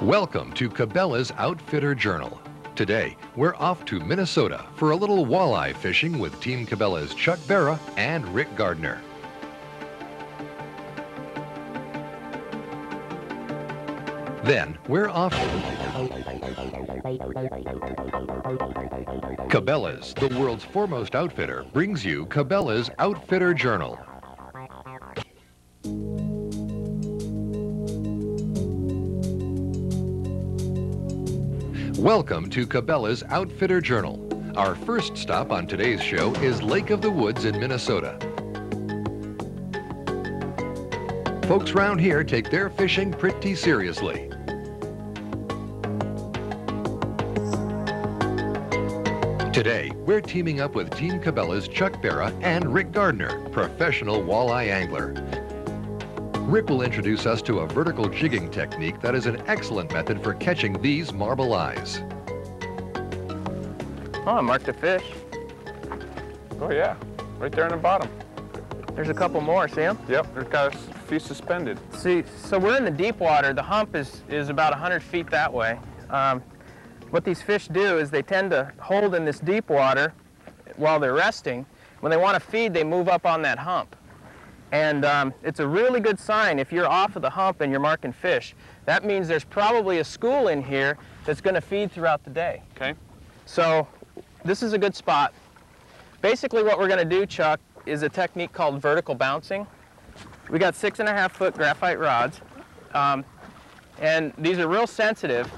Welcome to Cabela's Outfitter Journal. Today, we're off to Minnesota for a little walleye fishing with Team Cabela's Chuck Barra and Rick Gardner. Then, we're off. Cabela's, the world's foremost outfitter, brings you Cabela's Outfitter Journal. Welcome to Cabela's Outfitter Journal. Our first stop on today's show is Lake of the Woods in Minnesota. Folks around here take their fishing pretty seriously. Today, we're teaming up with Team Cabela's Chuck Barra and Rick Gardner, professional walleye angler. Rick will introduce us to a vertical jigging technique that is an excellent method for catching these marble eyes. Oh, I marked a fish. Oh yeah, right there in the bottom. There's a couple more, see them? Yep, there's got a few suspended. See, so we're in the deep water. The hump is about 100 feet that way. What these fish do is they tend to hold in this deep water while they're resting. When they want to feed, they move up on that hump. And it's a really good sign if you're off of the hump and you're marking fish. That means there's probably a school in here that's going to feed throughout the day. Okay. So this is a good spot. Basically what we're going to do, Chuck, is a technique called vertical bouncing. We got 6.5-foot graphite rods, and these are real sensitive.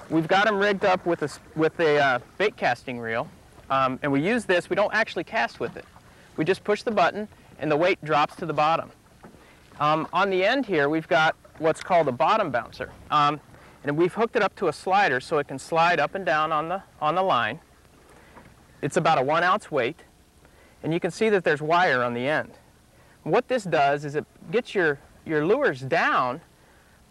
We've got them rigged up with a bait casting reel, and we use this. We don't actually cast with it. We just push the button and the weight drops to the bottom. On the end here, we've got what's called a bottom bouncer. And we've hooked it up to a slider so it can slide up and down on the line. It's about a 1 ounce weight, and you can see that there's wire on the end. What this does is it gets your lures down,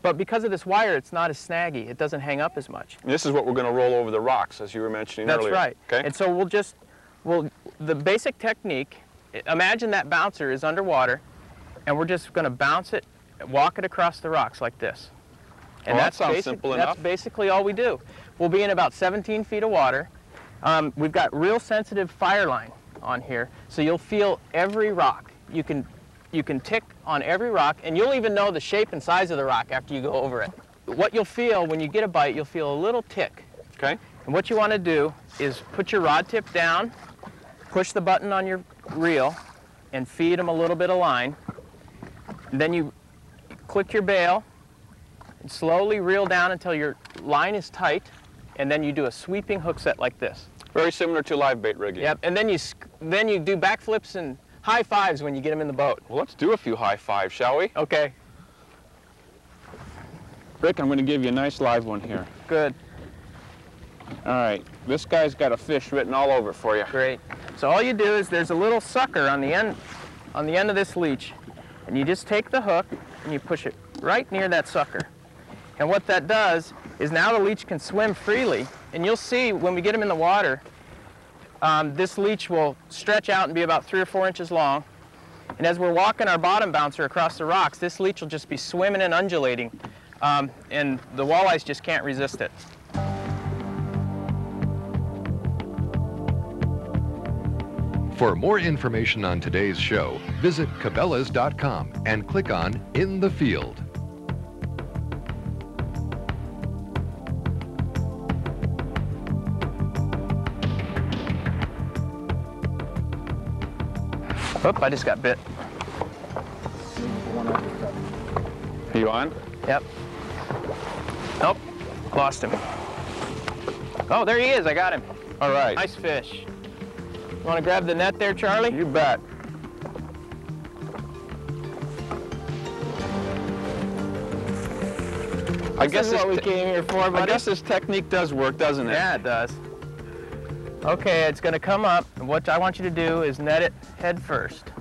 but because of this wire, it's not as snaggy. It doesn't hang up as much. And this is what we're going to roll over the rocks, as you were mentioning earlier. That's right. Okay. And so the basic technique, imagine that bouncer is underwater, and we're just going to bounce it, walk it across the rocks like this. And that sounds simple enough. That's basically all we do. We'll be in about 17 feet of water. We've got real sensitive fire line on here, so you'll feel every rock. You can tick on every rock, and you'll even know the shape and size of the rock after you go over it. What you'll feel when you get a bite, you'll feel a little tick. Okay. And what you want to do is put your rod tip down, push the button on your reel, and feed them a little bit of line. And then you click your bail and slowly reel down until your line is tight, and then you do a sweeping hook set like this. Very similar to live bait rigging. Yep, and then you do backflips and high fives when you get them in the boat. Well, let's do a few high fives, shall we? Okay. Rick, I'm going to give you a nice live one here. Good. All right, this guy's got a fish written all over for you. Great. So all you do is there's a little sucker on the end of this leech, and you just take the hook and you push it right near that sucker. And what that does is now the leech can swim freely, and you'll see when we get him in the water, this leech will stretch out and be about 3 or 4 inches long. And as we're walking our bottom bouncer across the rocks, this leech will just be swimming and undulating, and the walleyes just can't resist it. For more information on today's show, visit Cabela's.com and click on In the Field. Oop, I just got bit. Are you on? Yep. Nope, lost him. Oh, there he is, I got him. All right. Nice fish. You want to grab the net there, Charlie? You bet. This is what we came here for, buddy. I guess this technique does work, doesn't it? Yeah, it does. Okay, it's going to come up, and what I want you to do is net it head first.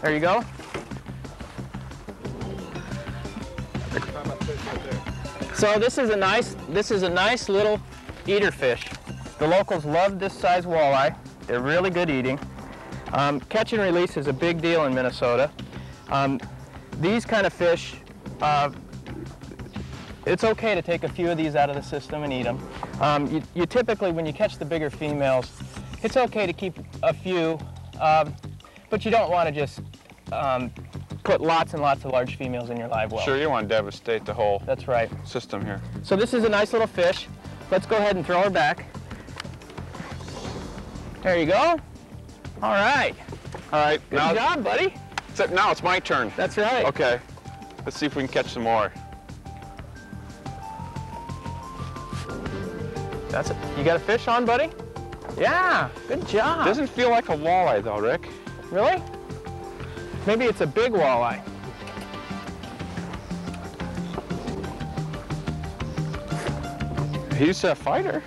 There you go. So this is a nice little eater fish. The locals love this size walleye. They're really good eating. Catch and release is a big deal in Minnesota. These kind of fish It's okay to take a few of these out of the system and eat them. You typically, when you catch the bigger females, it's okay to keep a few, but you don't want to just put lots and lots of large females in your live well. Sure, you want to devastate the whole That's right. system here. So this is a nice little fish. Let's go ahead and throw her back. There you go. All right. All right. Good job, buddy. Except now it's my turn. That's right. Okay. Let's see if we can catch some more. That's it. You got a fish on, buddy? Yeah, good job. Doesn't feel like a walleye though, Rick. Really? Maybe it's a big walleye. He's a fighter.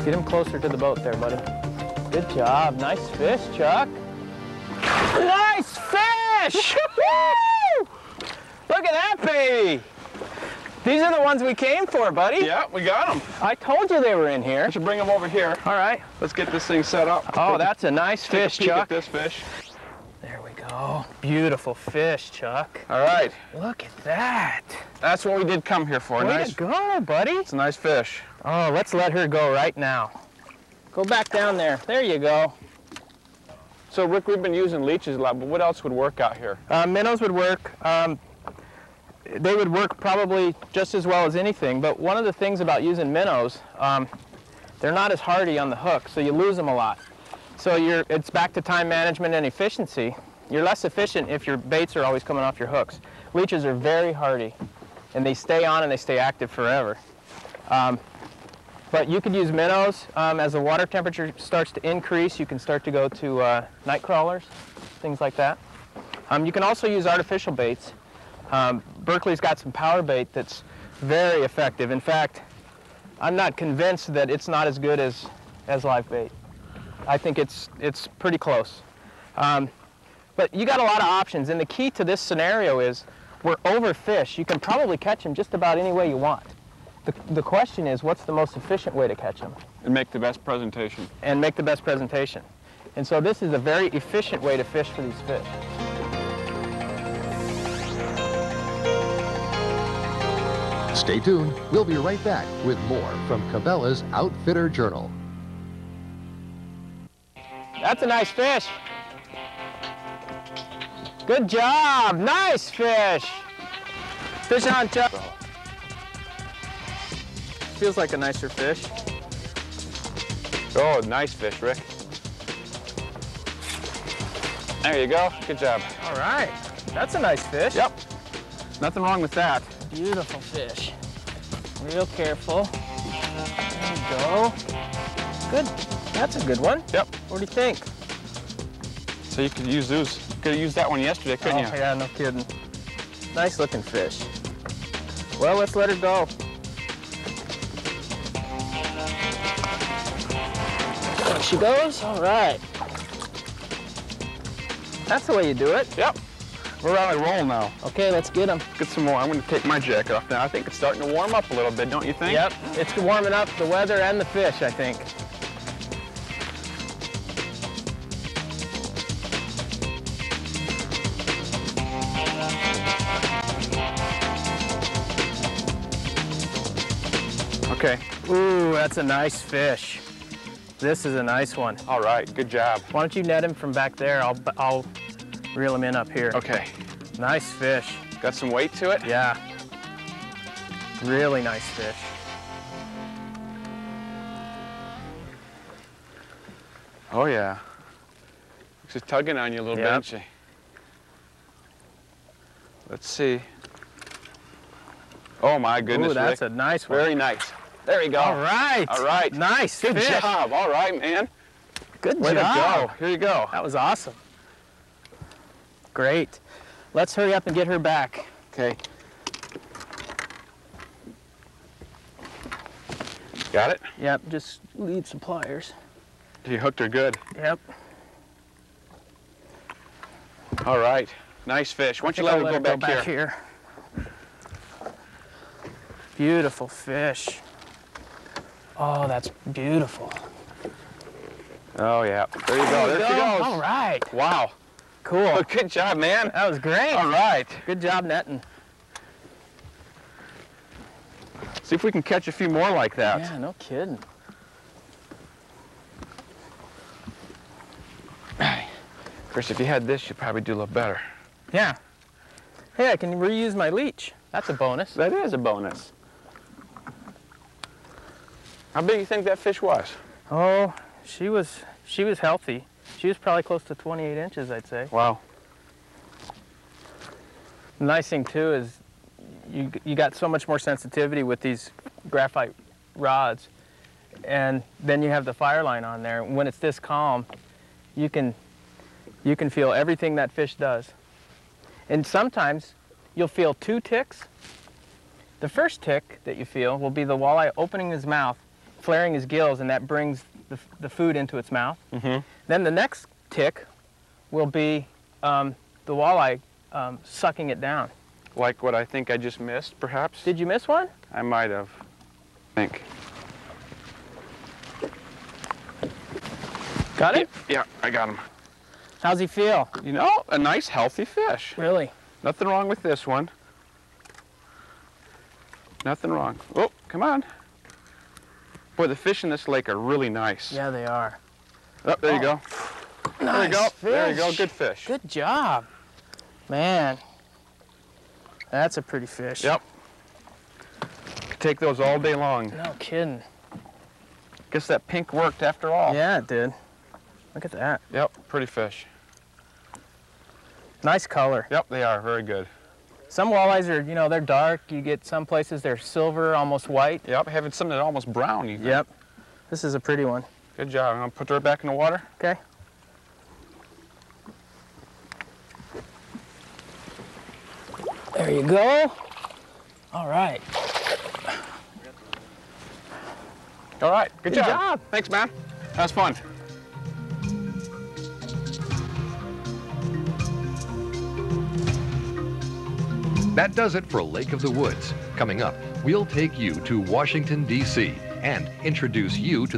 Get him closer to the boat there, buddy. Good job. Nice fish, Chuck. Nice fish! Woo! Look at that baby. These are the ones we came for, buddy. Yeah, we got them. I told you they were in here. I should bring them over here. All right. Let's get this thing set up. Oh, that's a nice fish, Take a peek Chuck. at this fish. There we go. Beautiful fish, Chuck. All right. Look at that. That's what we did come here for. Way Nice. to go, buddy. It's a nice fish. Oh, let's let her go right now. Go back down there. There you go. So Rick, we've been using leeches a lot, but what else would work out here? Minnows would work. They would work probably just as well as anything, but one of the things about using minnows, they're not as hardy on the hook, so you lose them a lot. So it's back to time management and efficiency. You're less efficient if your baits are always coming off your hooks. Leeches are very hardy, and they stay on and they stay active forever. But you could use minnows. As the water temperature starts to increase, you can start to go to night crawlers, things like that. You can also use artificial baits. Berkeley's got some power bait that's very effective. In fact, I'm not convinced that it's not as good as live bait. I think it's pretty close. But you got a lot of options, and the key to this scenario is we're overfished. You can probably catch them just about any way you want. The question is, what's the most efficient way to catch them? And make the best presentation. And make the best presentation. And so this is a very efficient way to fish for these fish. Stay tuned. We'll be right back with more from Cabela's Outfitter Journal. That's a nice fish. Good job. Nice fish. Fish on, Chuck. Feels like a nicer fish. Oh, nice fish, Rick. There you go. Good job. All right. That's a nice fish. Yep. Nothing wrong with that. Beautiful fish. Real careful. There you go. Good. That's a good one. Yep. What do you think? So you could use those. Could have used that one yesterday, couldn't you? Yeah, no kidding. Nice looking fish. Well, let's let her go. There she goes. All right. That's the way you do it. Yep. We're on a roll now. Okay, let's get them. Get some more. I'm going to take my jacket off now. I think it's starting to warm up a little bit, don't you think? Yep. It's warming up the weather and the fish, I think. Okay. Ooh, that's a nice fish. This is a nice one. All right. Good job. Why don't you net him from back there? I'll reel him in up here. Okay. Nice fish. Got some weight to it? Yeah. Really nice fish. Oh, yeah. She's tugging on you a little bit, Yep. isn't she? Let's see. Oh, my goodness, Ooh, that's Rick. a nice one. Very nice. There you go. All right. All right. Nice Good fish. job. All right, man. Good Way job. to go. Here you go. That was awesome. Great. Let's hurry up and get her back. Okay. Got it? Yep, just lead some pliers. You hooked her good. Yep. All right. Nice fish. Why don't you let her go back here? Beautiful fish. Oh, that's beautiful. Oh, yeah. There you go. There she goes. All right. Wow. cool. Good job, man. That was great. All right. Good job netting. See if we can catch a few more like that. Yeah, no kidding. Of course, if you had this, you'd probably do a little better. Yeah. Hey, I can reuse my leech. That's a bonus. That is a bonus. How big do you think that fish was? Oh, she was healthy. She was probably close to 28 inches, I'd say. Wow. The nice thing too is you got so much more sensitivity with these graphite rods, and then you have the fire line on there. When it's this calm, you can feel everything that fish does. And sometimes you'll feel 2 ticks. The first tick that you feel will be the walleye opening his mouth, flaring his gills, and that brings the food into its mouth. Mm-hmm. Then the next tick will be the walleye sucking it down. Like what I think I just missed, perhaps? Did you miss one? I might have. I think. Got it? Yeah, I got him. How's he feel? You know, a nice, healthy fish. Really? Nothing wrong with this one. Nothing wrong. Oh, come on. Boy, the fish in this lake are really nice. Yeah, they are. Oh, there you go. Nice there you go. fish. There you go. Good fish. Good job. Man, that's a pretty fish. Yep. Could take those all day long. No kidding. Guess that pink worked after all. Yeah, it did. Look at that. Yep, pretty fish. Nice color. Yep, they are very good. Some walleyes are, you know, they're dark. You get some places they're silver, almost white. Yep, having something that's almost brown even. Yep. This is a pretty one. Good job. I'm gonna put her back in the water. Okay. There you go. All right. All right, good Good job. job. Thanks, man. That was fun. That does it for Lake of the Woods. Coming up, we'll take you to Washington, D.C. and introduce you to